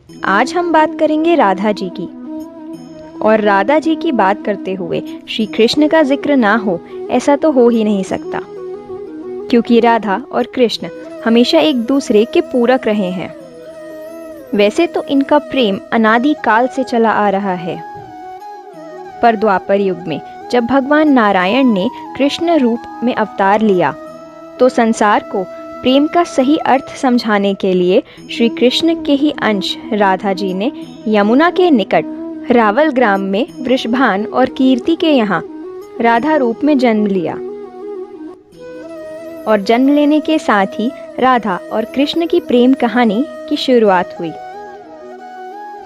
आज हम बात करेंगे राधा जी की। और राधा जी की बात करते हुए श्री कृष्ण का जिक्र ना हो ऐसा तो हो ही नहीं सकता, क्योंकि राधा और कृष्ण हमेशा एक दूसरे के पूरक रहे हैं। वैसे तो इनका प्रेम अनादि काल से चला आ रहा है, पर द्वापर युग में जब भगवान नारायण ने कृष्ण रूप में अवतार लिया तो संसार को प्रेम का सही अर्थ समझाने के लिए श्री कृष्ण के ही अंश राधा जी ने यमुना के निकट रावल ग्राम में वृषभान और कीर्ति के यहाँ राधा रूप में जन्म लिया। और जन्म लेने के साथ ही राधा और कृष्ण की प्रेम कहानी की शुरुआत हुई।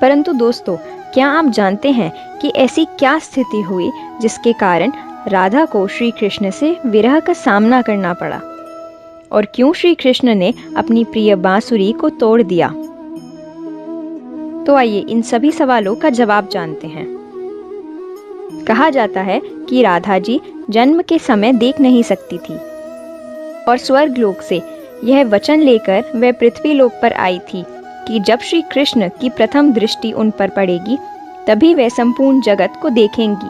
परंतु दोस्तों, क्या आप जानते हैं कि ऐसी क्या स्थिति हुई जिसके कारण राधा को श्री कृष्ण से विरह का सामना करना पड़ा, और क्यों श्री कृष्ण ने अपनी प्रिय बांसुरी को तोड़ दिया? तो आइए इन सभी सवालों का जवाब जानते हैं। कहा जाता है कि राधा जी जन्म के समय देख नहीं सकती थी और स्वर्ग लोक से यह वचन लेकर वह पृथ्वी लोक पर आई थी कि जब श्री कृष्ण की प्रथम दृष्टि उन पर पड़ेगी तभी वे संपूर्ण जगत को देखेंगी,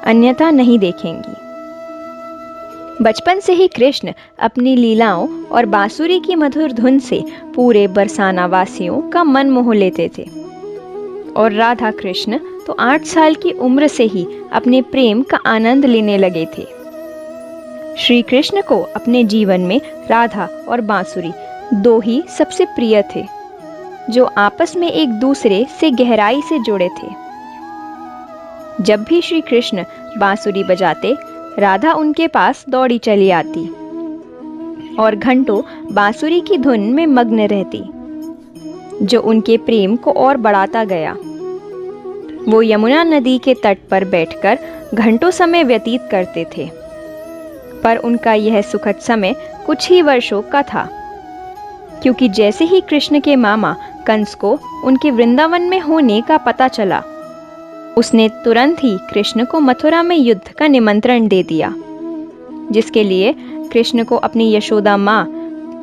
अन्यथा नहीं देखेंगी। बचपन से ही कृष्ण अपनी लीलाओं और बांसुरी की मधुर धुन से पूरे बरसाना वासियों का मन मोह लेते थे, और राधा कृष्ण तो 8 साल की उम्र से ही अपने प्रेम का आनंद लेने लगे थे। श्री कृष्ण को अपने जीवन में राधा और बांसुरी दो ही सबसे प्रिय थे, जो आपस में एक दूसरे से गहराई से जुड़े थे। जब भी श्री कृष्ण बांसुरी बजाते, राधा उनके पास दौड़ी चली आती और घंटों बांसुरी की धुन में मग्न रहती, जो उनके प्रेम को और बढ़ाता गया। वो यमुना नदी के तट पर बैठकर घंटों समय व्यतीत करते थे, पर उनका यह सुखद समय कुछ ही वर्षों का था, क्योंकि जैसे ही कृष्ण के मामा कंस को उनके वृंदावन में होने का पता चला, उसने तुरंत ही कृष्ण को मथुरा में युद्ध का निमंत्रण दे दिया, जिसके लिए कृष्ण को अपनी यशोदा माँ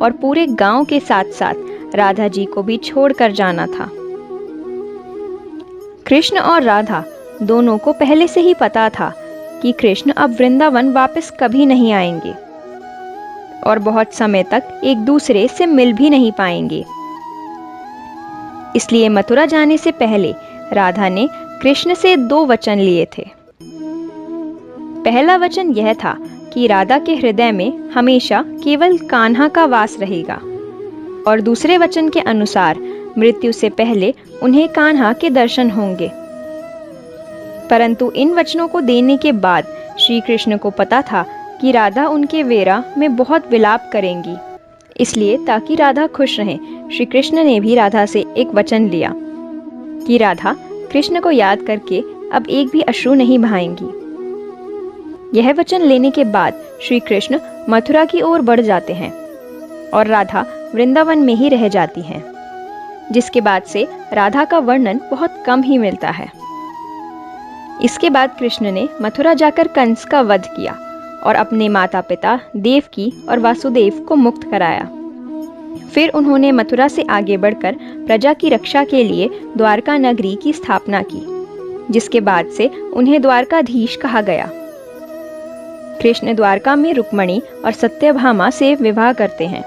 और पूरे गांव के साथ साथ राधा जी को भी छोड़कर जाना था। कृष्ण और राधा दोनों को पहले से ही पता था कि कृष्ण अब वृंदावन वापस कभी नहीं आएंगे और बहुत समय तक एक दूसरे से मिल भी नहीं पाएंगे। इसलिए मथुरा जाने से पहले राधा ने कृष्ण से 2 वचन लिए थे। पहला वचन यह था कि राधा के हृदय में हमेशा केवल कान्हा का वास रहेगा, और दूसरे वचन के अनुसार मृत्यु से पहले उन्हें कान्हा के दर्शन होंगे। परंतु इन वचनों को देने के बाद श्री कृष्ण को पता था कि राधा उनके वेरा में बहुत विलाप करेंगी, इसलिए ताकि राधा खुश रहें, श्री कृष्ण ने भी राधा से एक वचन लिया कि राधा कृष्ण को याद करके अब एक भी अश्रु नहीं बहाएंगी। यह वचन लेने के बाद श्री कृष्ण मथुरा की ओर बढ़ जाते हैं और राधा वृंदावन में ही रह जाती हैं, जिसके बाद से राधा का वर्णन बहुत कम ही मिलता है। इसके बाद कृष्ण ने मथुरा जाकर कंस का वध किया और अपने माता पिता देवकी और वासुदेव को मुक्त कराया। फिर उन्होंने मथुरा से आगे बढ़कर प्रजा की रक्षा के लिए द्वारका नगरी की स्थापना की, जिसके बाद से उन्हें द्वारकाधीश कहा गया। कृष्ण द्वारका में रुक्मणी और सत्यभामा से विवाह करते हैं।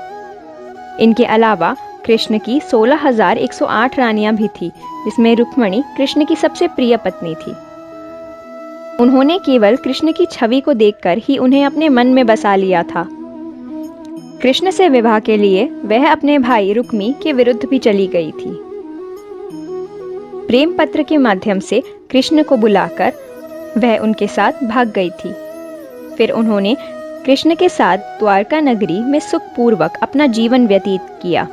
इनके अलावा कृष्ण की 16,108 रानियां भी थी, जिसमें रुक्मणी कृष्ण की सबसे प्रिय पत्नी थी। उन्होंने केवल कृष्ण की छवि को देखकर ही उन्हें अपने मन में बसा लिया था। कृष्ण से विवाह के लिए वह अपने भाई रुक्मी के विरुद्ध भी चली गई थी। प्रेम पत्र के माध्यम से कृष्ण को बुलाकर वह उनके साथ भाग गई थी। फिर उन्होंने कृष्ण के साथ द्वारका नगरी में सुखपूर्वक अपना जीवन व्यतीत किया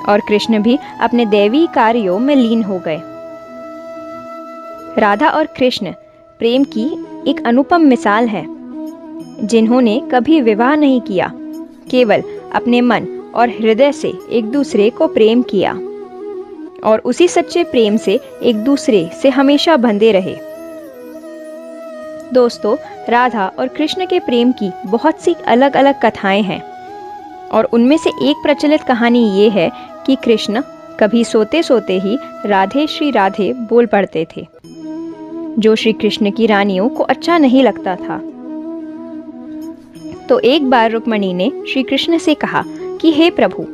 और कृष्ण भी अपने दैवी कार्यों में लीन हो गए। राधा और कृष्ण प्रेम की एक अनुपम मिसाल है, जिन्होंने कभी विवाह नहीं किया, केवल अपने मन और हृदय से एक दूसरे को प्रेम किया और उसी सच्चे प्रेम से एक दूसरे से हमेशा बंधे रहे। दोस्तों, राधा और कृष्ण के प्रेम की बहुत सी अलग अलग कथाएं हैं और उनमें से एक प्रचलित कहानी ये है कि कृष्ण कभी सोते सोते ही राधे श्री राधे बोल पड़ते थे, जो श्री कृष्ण की रानियों को अच्छा नहीं लगता था। तो एक बार रुक्मणी ने श्री कृष्ण से कहा कि हे प्रभु,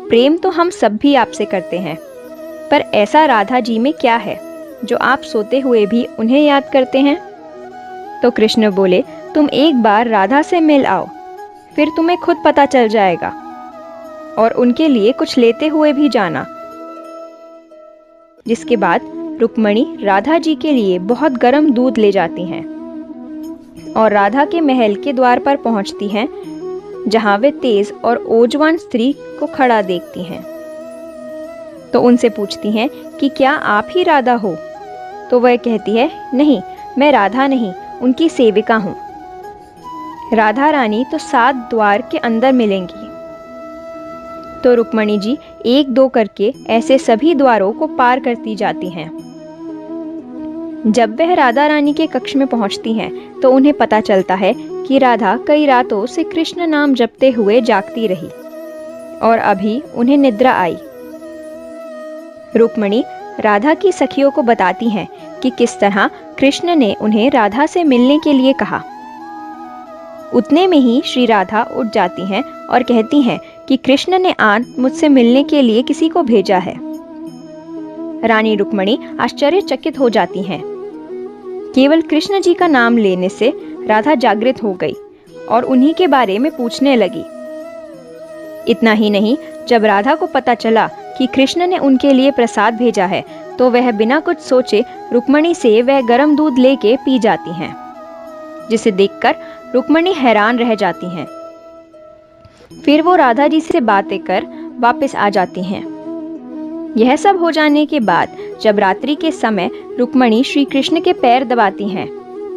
प्रेम तो हम सब भी आपसे करते हैं, पर ऐसा राधा जी में क्या है जो आप सोते हुए भी उन्हें याद करते हैं? तो कृष्ण बोले, तुम एक बार राधा से मिल आओ, फिर तुम्हें खुद पता चल जाएगा, और उनके लिए कुछ लेते हुए भी जाना। जिसके बाद रुक्मणी राधा जी के लिए बहुत गर्म दूध ले जाती हैं और राधा के महल के द्वार पर पहुंचती हैं, जहां वे तेज और ओजवान स्त्री को खड़ा देखती हैं। तो उनसे पूछती हैं कि क्या आप ही राधा हो? तो वह कहती है, नहीं, मैं राधा नहीं, उनकी सेविका हूं। राधा रानी तो 7 द्वार के अंदर मिलेंगी। तो रुक्मणी जी एक दो करके ऐसे सभी द्वारों को पार करती जाती हैं। जब वह राधा रानी के कक्ष में पहुंचती हैं, तो उन्हें पता चलता है कि राधा कई रातों से कृष्ण नाम जपते हुए जागती रही और अभी उन्हें निद्रा आई। रुक्मणी राधा की सखियों को बताती हैं कि किस तरह कृष्ण ने उन्हें राधा से मिलने के लिए कहा। उतने में ही श्री राधा उठ जाती हैं और कहती हैं कि कृष्ण ने आज मुझसे मिलने के लिए किसी को भेजा है। रानी रुक्मणी आश्चर्यचकित हो जाती हैं। केवल कृष्ण जी का नाम लेने से राधा जागृत हो गई और उन्हीं के बारे में पूछने लगी। इतना ही नहीं, जब राधा को पता चला कि कृष्ण ने उनके लिए प्रसाद भेजा है, तो वह बिना कुछ सोचे रुक्मणी से वह गर्म दूध लेके पी जाती हैं, जिसे देखकर रुक्मणी हैरान रह जाती हैं। फिर वो राधा जी से बातें कर वापस आ जाती हैं। यह सब हो जाने के बाद जब रात्रि के समय रुक्मणी श्री कृष्ण के पैर दबाती हैं,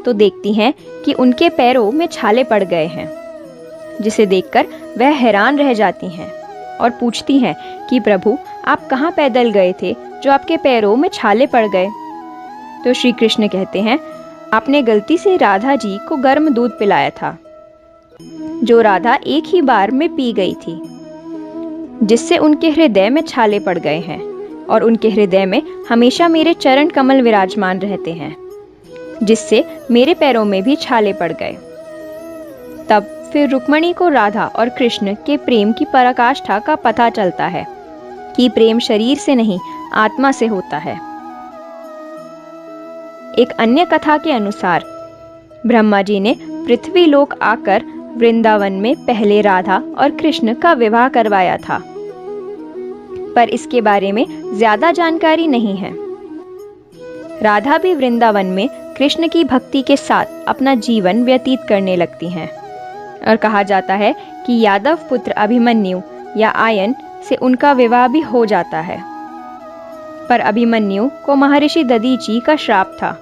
तो देखती हैं कि उनके पैरों में छाले पड़ गए हैं, जिसे देखकर वह हैरान रह जाती हैं और पूछती हैं कि प्रभु, आप कहाँ पैदल गए थे जो आपके पैरों में छाले पड़ गए? तो श्री कृष्ण कहते हैं, आपने गलती से राधा जी को गर्म दूध पिलाया था, जो राधा एक ही बार में पी गई थी, जिससे उनके हृदय में छाले पड़ गए हैं और उनके हृदय में हमेशा मेरे चरण कमल विराजमान रहते हैं, जिससे मेरे पैरों में भी छाले पड़ गए। तब फिर रुक्मणी को राधा और कृष्ण के प्रेम की पराकाष्ठा का पता चलता है कि प्रेम शरीर से नहीं, आत्मा से होता है। एक अन्य कथा के अनुसार ब्रह्मा जी ने पृथ्वी लोक आकर वृंदावन में पहले राधा और कृष्ण का विवाह करवाया था, पर इसके बारे में ज्यादा जानकारी नहीं है। राधा भी वृंदावन में कृष्ण की भक्ति के साथ अपना जीवन व्यतीत करने लगती हैं और कहा जाता है कि यादव पुत्र अभिमन्यु या आयन से उनका विवाह भी हो जाता है, पर अभिमन्यु को महर्षि दधीची का श्राप था,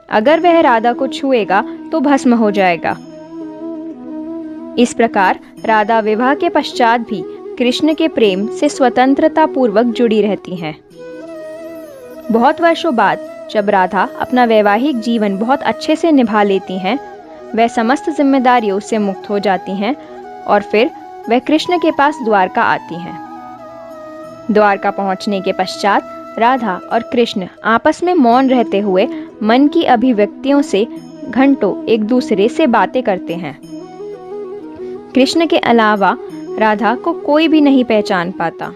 अगर वह राधा को छुएगा तो भस्म हो जाएगा। इस प्रकार राधा विवाह के पश्चात भी कृष्ण के प्रेम से स्वतंत्रता पूर्वक जुड़ी रहती हैं। बहुत वर्षों बाद जब राधा अपना वैवाहिक जीवन बहुत अच्छे से निभा लेती हैं, वह समस्त जिम्मेदारियों से मुक्त हो जाती हैं और फिर वह कृष्ण के पास द्वारका आती हैं। द्वारका पहुंचने के पश्चात राधा और कृष्ण आपस में मौन रहते हुए मन की अभिव्यक्तियों से घंटों एक दूसरे से बातें करते हैं। कृष्ण के अलावा राधा को कोई भी नहीं पहचान पाता।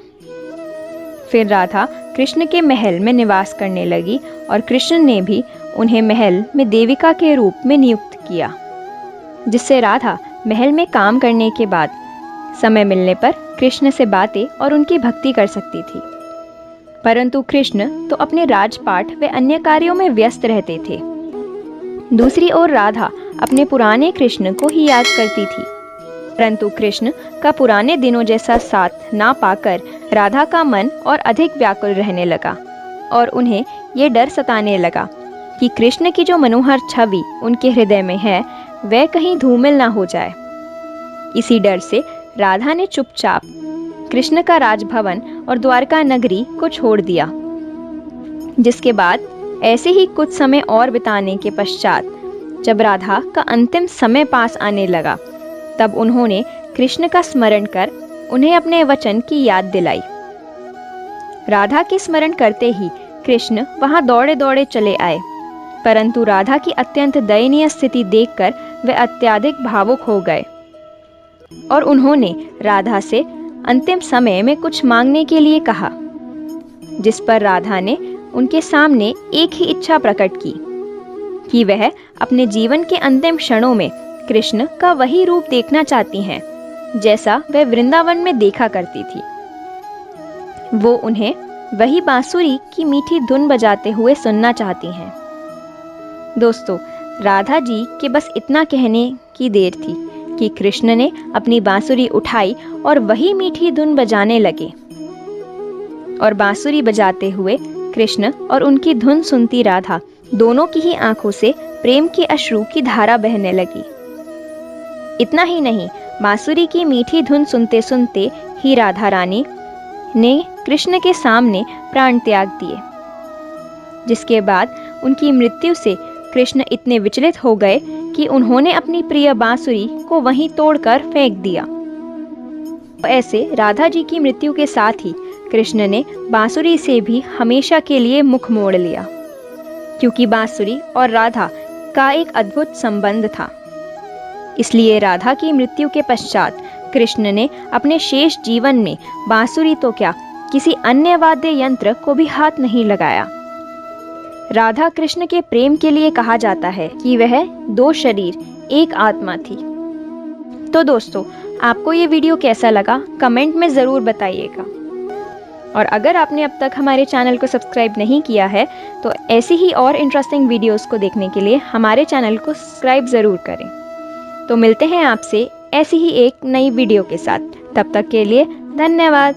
फिर राधा कृष्ण के महल में निवास करने लगी और कृष्ण ने भी उन्हें महल में देविका के रूप में नियुक्त किया, जिससे राधा महल में काम करने के बाद समय मिलने पर कृष्ण से बातें और उनकी भक्ति कर सकती थी। परंतु कृष्ण तो अपने राजपाट व अन्य कार्यों में व्यस्त रहते थे। दूसरी ओर राधा अपने पुराने कृष्ण को ही याद करती थी, परंतु कृष्ण का पुराने दिनों जैसा साथ ना पाकर राधा का मन और अधिक व्याकुल रहने लगा और उन्हें ये डर सताने लगा कि कृष्ण की जो मनोहर छवि उनके हृदय में है, वह कहीं धूमिल ना हो जाए। इसी डर से राधा ने चुपचाप कृष्ण का राजभवन और द्वारका नगरी को छोड़ दिया। जिसके बाद ऐसे ही कुछ समय और बिताने के पश्चात जब राधा का अंतिम समय पास आने लगा, तब उन्होंने कृष्ण का स्मरण कर उन्हें अपने वचन की याद दिलाई। राधा के स्मरण करते ही कृष्ण वहां दौड़े दौड़े चले आए, परंतु राधा की अत्यंत दयनीय स्थिति देखकर वे अत्यधिक भावुक हो गए और उन्होंने राधा से अंतिम समय में कुछ मांगने के लिए कहा, जिस पर राधा ने उनके सामने एक ही इच्छा प्रकट की कि वह अपने जीवन के अंतिम क्षणों में कृष्ण का वही रूप देखना चाहती हैं जैसा वह वृंदावन में देखा करती थी। वो उन्हें वही बांसुरी की मीठी धुन बजाते हुए सुनना चाहती हैं। दोस्तों, राधा जी के बस इतना कहने की देर थी कि कृष्ण ने अपनी बांसुरी उठाई और वही मीठी धुन बजाने लगे। और बांसुरी बजाते हुए कृष्ण और उनकी धुन सुनती राधा दोनों की ही आंखों से प्रेम के अश्रु की धारा बहने लगी। इतना ही नहीं, बांसुरी की मीठी धुन सुनते सुनते ही राधा रानी ने कृष्ण के सामने प्राण त्याग दिए, जिसके बाद उनकी मृत्यु से कृष्ण इतने विचलित हो गए कि उन्होंने अपनी प्रिय बांसुरी को वहीं तोड़कर फेंक दिया। ऐसे राधा जी की मृत्यु के साथ ही कृष्ण ने बांसुरी से भी हमेशा के लिए मुख मोड़ लिया, क्योंकि बांसुरी और राधा का एक अद्भुत संबंध था। इसलिए राधा की मृत्यु के पश्चात कृष्ण ने अपने शेष जीवन में बांसुरी तो क्या, किसी अन्य वाद्य यंत्र को भी हाथ नहीं लगाया। राधा कृष्ण के प्रेम के लिए कहा जाता है कि वह दो शरीर एक आत्मा थी। तो दोस्तों, आपको ये वीडियो कैसा लगा कमेंट में ज़रूर बताइएगा। और अगर आपने अब तक हमारे चैनल को सब्सक्राइब नहीं किया है तो ऐसी ही और इंटरेस्टिंग वीडियोस को देखने के लिए हमारे चैनल को सब्सक्राइब ज़रूर करें। तो मिलते हैं आपसे ऐसी ही एक नई वीडियो के साथ। तब तक के लिए धन्यवाद।